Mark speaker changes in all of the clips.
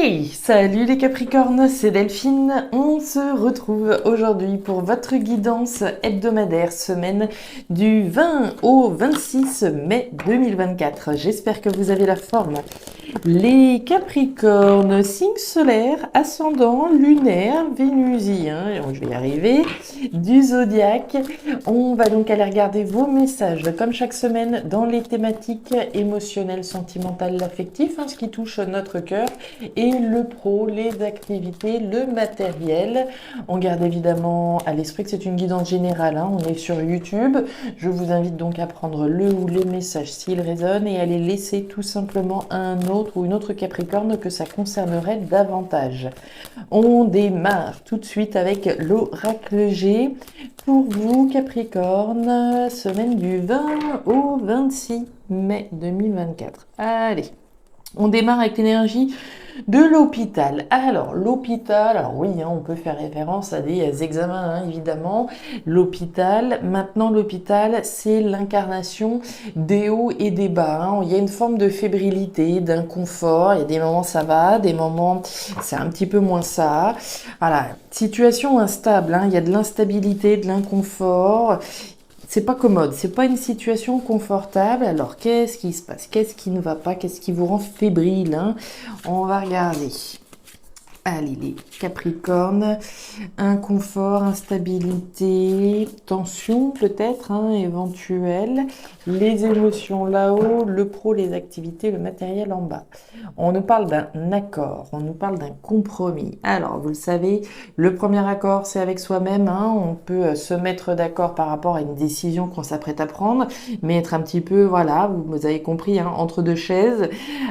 Speaker 1: Hey, salut les Capricornes, c'est Delphine. On se retrouve aujourd'hui pour votre guidance hebdomadaire semaine du 20 au 26 mai 2024. J'espère que vous avez la forme. Les Capricornes, signe solaire, ascendant, lunaire, vénusien, je vais y arriver, du zodiaque. On va donc aller regarder vos messages comme chaque semaine dans les thématiques émotionnelles, sentimentales, affectives, ce qui touche notre cœur, et le pro, les activités, le matériel. On garde évidemment à l'esprit que c'est une guidance générale, on est sur YouTube. Je vous invite donc à prendre le ou les messages s'ils résonnent et à les laisser tout simplement à un autre ou une autre Capricorne que ça concernerait davantage. On démarre tout de suite avec l'oracle G pour vous Capricorne, semaine du 20 au 26 mai 2024. Allez, on démarre avec l'énergie de l'hôpital. Alors, l'hôpital, alors oui, on peut faire référence à des examens, évidemment. L'hôpital, maintenant l'hôpital, c'est l'incarnation des hauts et des bas. Il y a une forme de fébrilité, d'inconfort. Il y a des moments ça va, des moments c'est un petit peu moins ça. Voilà, situation instable, il y a de l'instabilité, de l'inconfort. C'est pas commode, c'est pas une situation confortable. Alors, qu'est-ce qui se passe? Qu'est-ce qui ne va pas? Qu'est-ce qui vous rend fébrile? On va regarder. Allez, les Capricornes, inconfort, instabilité, tension peut-être, éventuelle, les émotions là-haut, le pro, les activités, le matériel en bas. On nous parle d'un accord, on nous parle d'un compromis. Alors, vous le savez, le premier accord, c'est avec soi-même, on peut se mettre d'accord par rapport à une décision qu'on s'apprête à prendre, mais être un petit peu, voilà, vous avez compris, entre deux chaises.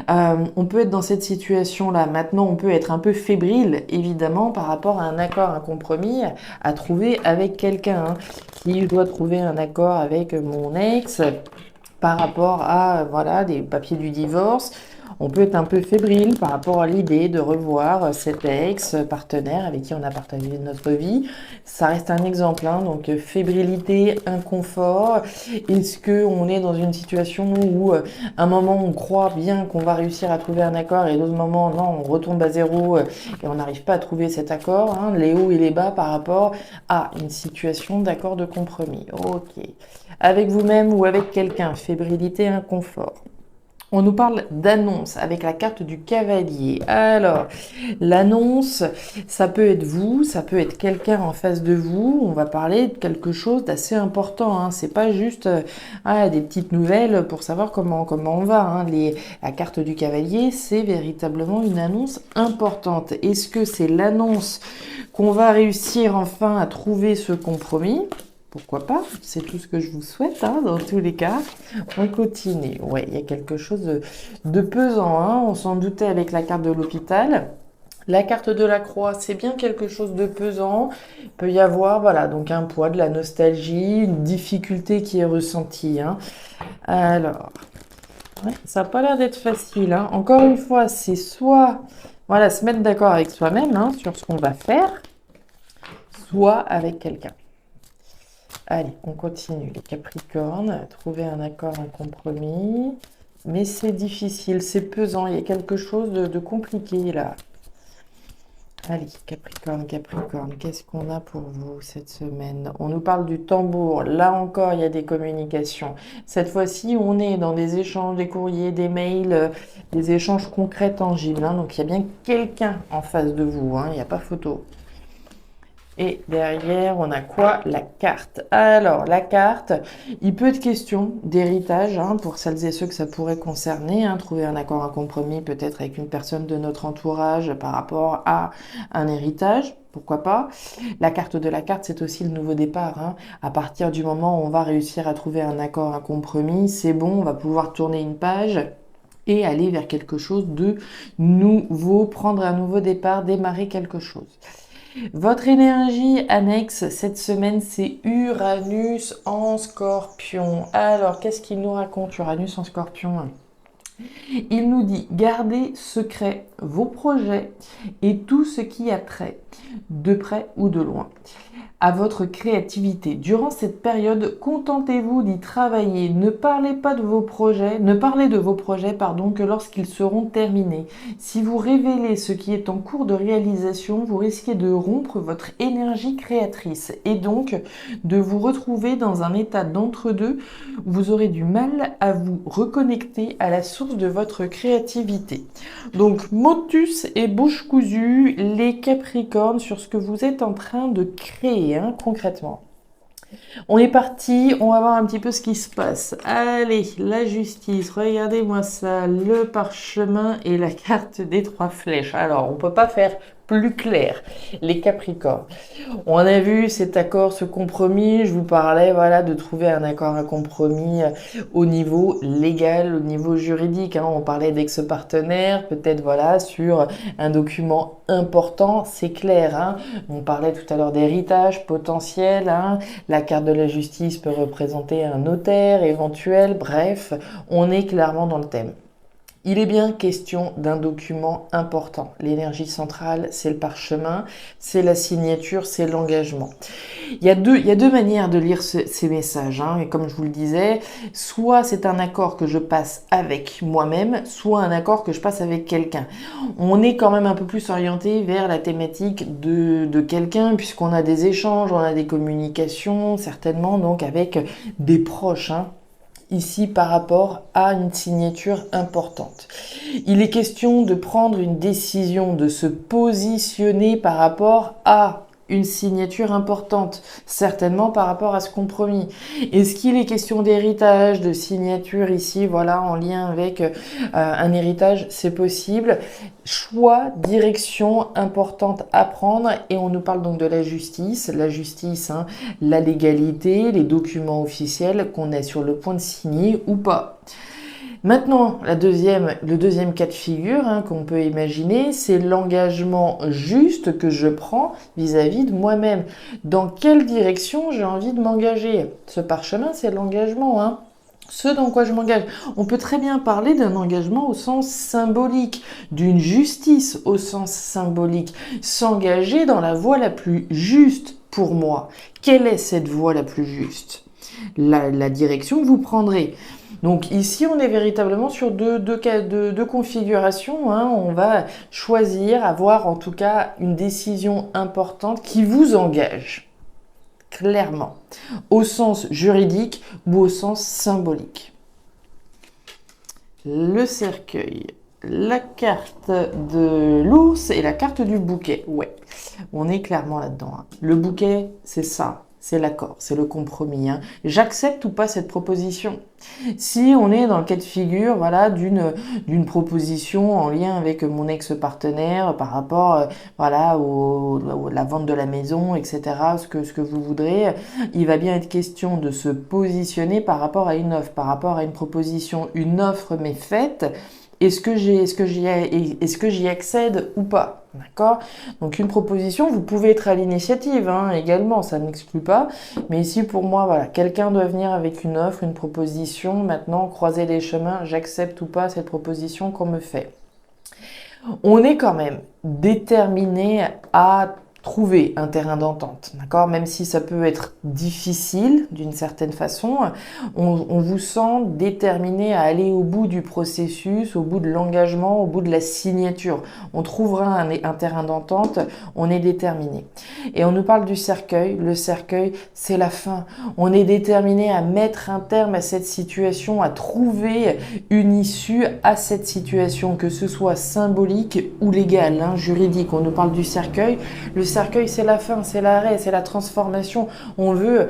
Speaker 1: On peut être dans cette situation-là. Maintenant, on peut être un peu fébrile, évidemment, par rapport à un accord, un compromis à trouver avec quelqu'un. Si je dois trouver un accord avec mon ex par rapport à, voilà, des papiers du divorce, on peut être un peu fébrile par rapport à l'idée de revoir cet ex-partenaire avec qui on a partagé notre vie. Ça reste un exemple, donc fébrilité, inconfort. Est-ce qu'on est dans une situation où un moment on croit bien qu'on va réussir à trouver un accord et d'autres moments non, on retombe à zéro et on n'arrive pas à trouver cet accord, les hauts et les bas par rapport à une situation d'accord de compromis. Ok. Avec vous-même ou avec quelqu'un, fébrilité, inconfort. On nous parle d'annonce avec la carte du cavalier. Alors, l'annonce, ça peut être vous, ça peut être quelqu'un en face de vous. On va parler de quelque chose d'assez important. C'est pas juste des petites nouvelles pour savoir comment on va. La carte du cavalier, c'est véritablement une annonce importante. Est-ce que c'est l'annonce qu'on va réussir enfin à trouver ce compromis ? Pourquoi pas? C'est tout ce que je vous souhaite, dans tous les cas. On continue. Ouais, il y a quelque chose de pesant, on s'en doutait avec la carte de l'hôpital. La carte de la croix, c'est bien quelque chose de pesant. Il peut y avoir, voilà, donc un poids, de la nostalgie, une difficulté qui est ressentie. Alors, ça n'a pas l'air d'être facile. Encore une fois, c'est soit, voilà, se mettre d'accord avec soi-même sur ce qu'on va faire, soit avec quelqu'un. Allez, on continue. Les Capricornes, trouver un accord, un compromis. Mais c'est difficile, c'est pesant. Il y a quelque chose de compliqué là. Allez, Capricorne, qu'est-ce qu'on a pour vous cette semaine? On nous parle du tambour. Là encore, il y a des communications. Cette fois-ci, on est dans des échanges, des courriers, des mails, des échanges concrets, tangibles. Donc, il y a bien quelqu'un en face de vous. Il n'y a pas photo. Et derrière, on a quoi? La carte. Alors, la carte, il peut être question d'héritage pour celles et ceux que ça pourrait concerner. Trouver un accord, un compromis peut-être avec une personne de notre entourage par rapport à un héritage. Pourquoi pas? La carte de la carte, c'est aussi le nouveau départ. À partir du moment où on va réussir à trouver un accord, un compromis, c'est bon, on va pouvoir tourner une page et aller vers quelque chose de nouveau, prendre un nouveau départ, démarrer quelque chose. Votre énergie annexe cette semaine, c'est Uranus en Scorpion. Alors, qu'est-ce qu'il nous raconte, Uranus en Scorpion? Il nous dit, gardez secret vos projets et tout ce qui a trait, de près ou de loin. à votre créativité. Durant cette période, contentez-vous d'y travailler. Ne parlez pas de vos projets, ne parlez de vos projets, que lorsqu'ils seront terminés. Si vous révélez ce qui est en cours de réalisation, vous risquez de rompre votre énergie créatrice et donc de vous retrouver dans un état d'entre-deux où vous aurez du mal à vous reconnecter à la source de votre créativité. Donc, motus et bouche cousue, les Capricornes, sur ce que vous êtes en train de créer, concrètement. On est parti, on va voir un petit peu ce qui se passe. Allez, la justice, regardez-moi ça, le parchemin et la carte des 3 flèches. Alors, on peut pas faire plus clair, les Capricornes. On a vu cet accord, ce compromis, je vous parlais voilà, de trouver un accord, un compromis au niveau légal, au niveau juridique. On parlait d'ex-partenaire, peut-être voilà, sur un document important, c'est clair. On parlait tout à l'heure d'héritage potentiel, la carte de la justice peut représenter un notaire éventuel, bref, on est clairement dans le thème. Il est bien question d'un document important. L'énergie centrale, c'est le parchemin, c'est la signature, c'est l'engagement. Il y a deux manières de lire ces messages. Et comme je vous le disais, soit c'est un accord que je passe avec moi-même, soit un accord que je passe avec quelqu'un. On est quand même un peu plus orienté vers la thématique de quelqu'un, puisqu'on a des échanges, on a des communications, certainement, donc avec des proches. Ici par rapport à une signature importante. Il est question de prendre une décision, de se positionner par rapport à une signature importante, certainement par rapport à ce compromis. Est-ce qu'il est question d'héritage, de signature ici, voilà, en lien avec un héritage, c'est possible. Choix, direction importante à prendre, et on nous parle donc de la justice, la légalité, les documents officiels qu'on est sur le point de signer ou pas. Maintenant, le deuxième cas de figure qu'on peut imaginer, c'est l'engagement juste que je prends vis-à-vis de moi-même. Dans quelle direction j'ai envie de m'engager? Ce parchemin, c'est l'engagement. Ce dans quoi je m'engage. On peut très bien parler d'un engagement au sens symbolique, d'une justice au sens symbolique. S'engager dans la voie la plus juste pour moi. Quelle est cette voie la plus juste? La direction que vous prendrez. Donc ici, on est véritablement sur deux configurations. On va choisir, avoir en tout cas une décision importante qui vous engage, clairement, au sens juridique ou au sens symbolique. Le cercueil, la carte de l'ours et la carte du bouquet. Ouais, on est clairement là-dedans. Le bouquet, c'est ça. C'est l'accord, c'est le compromis. J'accepte ou pas cette proposition. Si on est dans le cas de figure, voilà, d'une proposition en lien avec mon ex-partenaire par rapport, voilà, la vente de la maison, etc., ce que vous voudrez, il va bien être question de se positionner par rapport à une offre, par rapport à une proposition. Une offre m'est faite. Est-ce que j'y accède ou pas? D'accord? Donc une proposition, vous pouvez être à l'initiative également, ça n'exclut pas. Mais ici pour moi, voilà, quelqu'un doit venir avec une offre, une proposition. Maintenant, croiser les chemins, j'accepte ou pas cette proposition qu'on me fait. On est quand même déterminé à trouver un terrain d'entente, d'accord? Même si ça peut être difficile d'une certaine façon, on vous sent déterminé à aller au bout du processus, au bout de l'engagement, au bout de la signature. On trouvera un terrain d'entente, on est déterminé. Et on nous parle du cercueil. Le cercueil, c'est la fin. On est déterminé à mettre un terme à cette situation, à trouver une issue à cette situation, que ce soit symbolique ou légale, juridique. On nous parle du cercueil. Le cercueil, c'est la fin, c'est l'arrêt, c'est la transformation. On veut,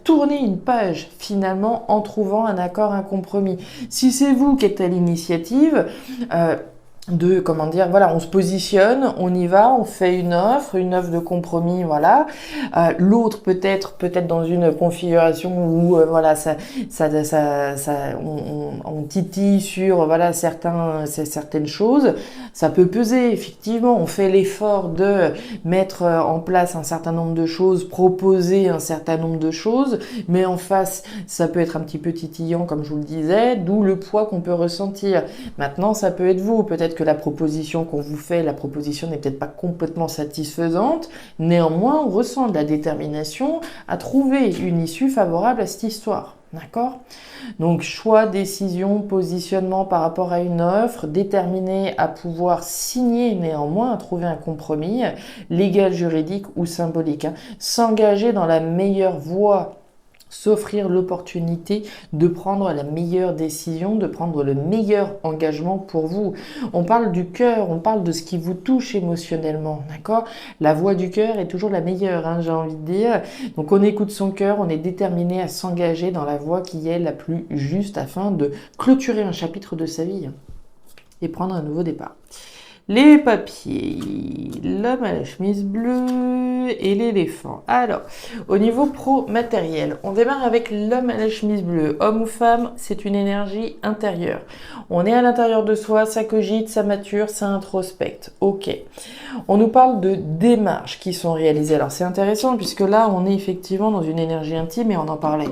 Speaker 1: tourner une page finalement en trouvant un accord, un compromis. Si c'est vous qui êtes à l'initiative, on se positionne, on y va, on fait une offre de compromis, voilà. L'autre peut-être dans une configuration où on titille sur certaines choses. Ça peut peser, effectivement, on fait l'effort de mettre en place un certain nombre de choses, proposer un certain nombre de choses, mais en face, ça peut être un petit peu titillant, comme je vous le disais, d'où le poids qu'on peut ressentir. Maintenant, ça peut être vous, peut-être que la proposition qu'on vous fait, la proposition n'est peut-être pas complètement satisfaisante, néanmoins, on ressent de la détermination à trouver une issue favorable à cette histoire. D'accord? Donc, choix, décision, positionnement par rapport à une offre, déterminé à pouvoir signer néanmoins, à trouver un compromis, légal, juridique ou symbolique. S'engager dans la meilleure voie, s'offrir l'opportunité de prendre la meilleure décision, de prendre le meilleur engagement pour vous. On parle du cœur, on parle de ce qui vous touche émotionnellement, d'accord? La voix du cœur est toujours la meilleure, j'ai envie de dire. Donc on écoute son cœur, on est déterminé à s'engager dans la voie qui est la plus juste afin de clôturer un chapitre de sa vie et prendre un nouveau départ. Les papiers, l'homme à la chemise bleue et l'éléphant. Alors, au niveau pro-matériel, on démarre avec l'homme à la chemise bleue. Homme ou femme, c'est une énergie intérieure. On est à l'intérieur de soi, ça cogite, ça mature, ça introspecte. Ok. On nous parle de démarches qui sont réalisées. Alors, c'est intéressant puisque là, on est effectivement dans une énergie intime et on en parlait.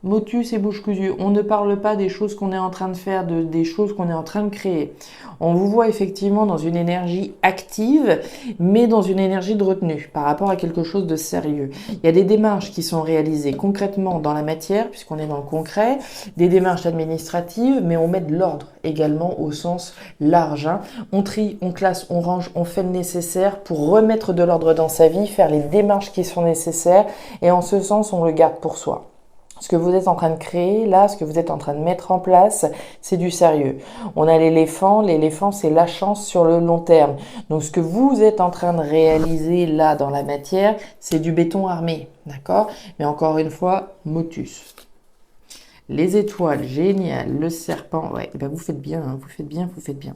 Speaker 1: Motus et bouche cousue, on ne parle pas des choses qu'on est en train de faire, des choses qu'on est en train de créer. On vous voit effectivement dans une énergie active, mais dans une énergie de retenue par rapport à quelque chose de sérieux. Il y a des démarches qui sont réalisées concrètement dans la matière, puisqu'on est dans le concret, des démarches administratives, mais on met de l'ordre également au sens large. On trie, on classe, on range, on fait le nécessaire pour remettre de l'ordre dans sa vie, faire les démarches qui sont nécessaires, et en ce sens, on le garde pour soi. Ce que vous êtes en train de créer, là, ce que vous êtes en train de mettre en place, c'est du sérieux. On a l'éléphant c'est la chance sur le long terme. Donc ce que vous êtes en train de réaliser là dans la matière, c'est du béton armé, d'accord? Mais encore une fois, motus. Les étoiles, génial. Le serpent, ouais, ben vous faites bien, vous faites bien, vous faites bien.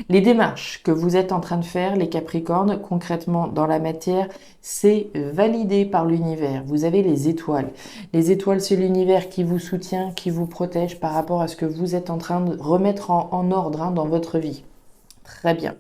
Speaker 1: Les démarches que vous êtes en train de faire, les Capricornes, concrètement dans la matière, c'est validé par l'univers. Vous avez les étoiles. Les étoiles, c'est l'univers qui vous soutient, qui vous protège par rapport à ce que vous êtes en train de remettre en ordre dans votre vie. Très bien.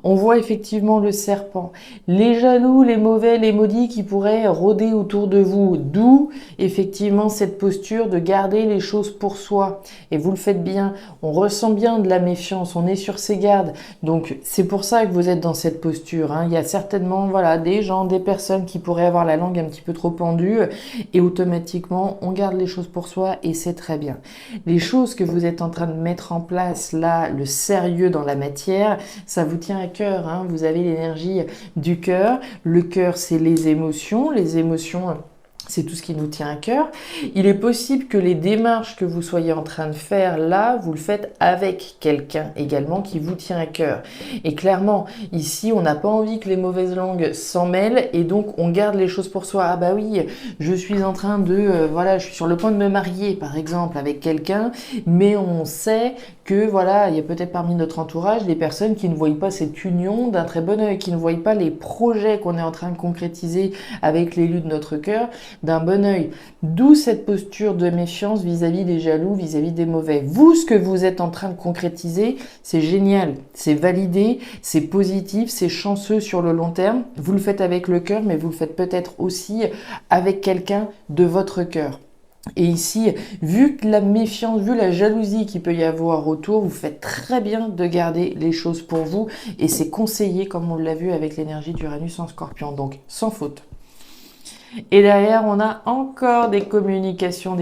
Speaker 1: On voit effectivement le serpent, les jaloux, les mauvais, les maudits qui pourraient rôder autour de vous. D'où effectivement cette posture de garder les choses pour soi. Et vous le faites bien. On ressent bien de la méfiance. On est sur ses gardes. Donc c'est pour ça que vous êtes dans cette posture. Il y a certainement des gens, des personnes qui pourraient avoir la langue un petit peu trop pendue. Et automatiquement, on garde les choses pour soi et c'est très bien. Les choses que vous êtes en train de mettre en place là, le sérieux dans la matière, ça vous tient à cœur, vous avez l'énergie du cœur. Le cœur, c'est les émotions. Les émotions, c'est tout ce qui nous tient à cœur. Il est possible que les démarches que vous soyez en train de faire là, vous le faites avec quelqu'un également qui vous tient à cœur. Et clairement, ici, on n'a pas envie que les mauvaises langues s'en mêlent et donc on garde les choses pour soi. Ah bah oui, je suis en train de, je suis sur le point de me marier par exemple avec quelqu'un, mais on sait que il y a peut-être parmi notre entourage des personnes qui ne voient pas cette union d'un très bon œil, qui ne voient pas les projets qu'on est en train de concrétiser avec l'élu de notre cœur d'un bon œil. D'où cette posture de méfiance vis-à-vis des jaloux, vis-à-vis des mauvais. Vous, ce que vous êtes en train de concrétiser, c'est génial, c'est validé, c'est positif, c'est chanceux sur le long terme. Vous le faites avec le cœur, mais vous le faites peut-être aussi avec quelqu'un de votre cœur. Et ici, vu la méfiance, vu la jalousie qu'il peut y avoir autour, vous faites très bien de garder les choses pour vous. Et c'est conseillé, comme on l'a vu avec l'énergie d'Uranus en Scorpion. Donc, sans faute. Et derrière, on a encore des communications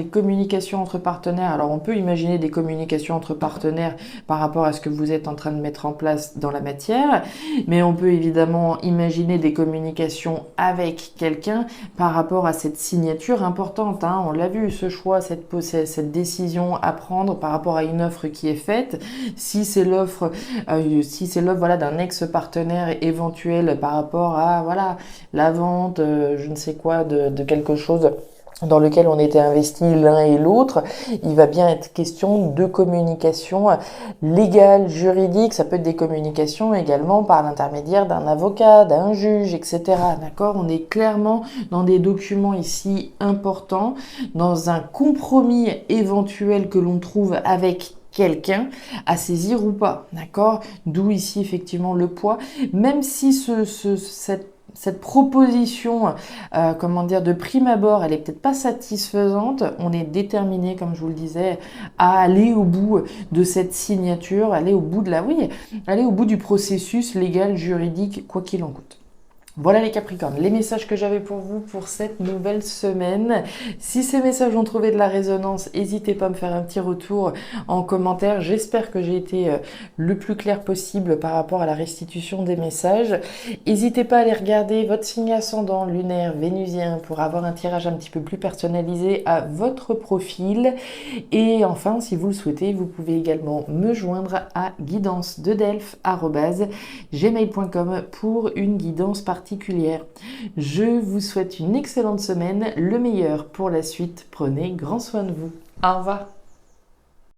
Speaker 1: entre partenaires. Alors, on peut imaginer des communications entre partenaires par rapport à ce que vous êtes en train de mettre en place dans la matière, mais on peut évidemment imaginer des communications avec quelqu'un par rapport à cette signature importante. On l'a vu, ce choix, cette décision à prendre par rapport à une offre qui est faite. Si c'est l'offre, d'un ex-partenaire éventuel par rapport à la vente, je ne sais quoi, de quelque chose dans lequel on était investis l'un et l'autre, il va bien être question de communication légale, juridique, ça peut être des communications également par l'intermédiaire d'un avocat, d'un juge, etc. D'accord? On est clairement dans des documents ici importants, dans un compromis éventuel que l'on trouve avec quelqu'un à saisir ou pas, d'accord? D'où ici effectivement le poids, même si cette proposition, comment dire, de prime abord, elle est peut-être pas satisfaisante, on est déterminé, comme je vous le disais, à aller au bout de cette signature, aller au bout de aller au bout du processus légal, juridique, quoi qu'il en coûte. Voilà les Capricornes, les messages que j'avais pour vous pour cette nouvelle semaine. Si ces messages ont trouvé de la résonance, n'hésitez pas à me faire un petit retour en commentaire. J'espère que j'ai été le plus clair possible par rapport à la restitution des messages. N'hésitez pas à aller regarder votre signe ascendant, lunaire, vénusien pour avoir un tirage un petit peu plus personnalisé à votre profil. Et enfin, si vous le souhaitez, vous pouvez également me joindre à guidance-de-delphes@gmail.com pour une guidance particulière. Je vous souhaite une excellente semaine, le meilleur pour la suite. Prenez grand soin de vous. Au revoir.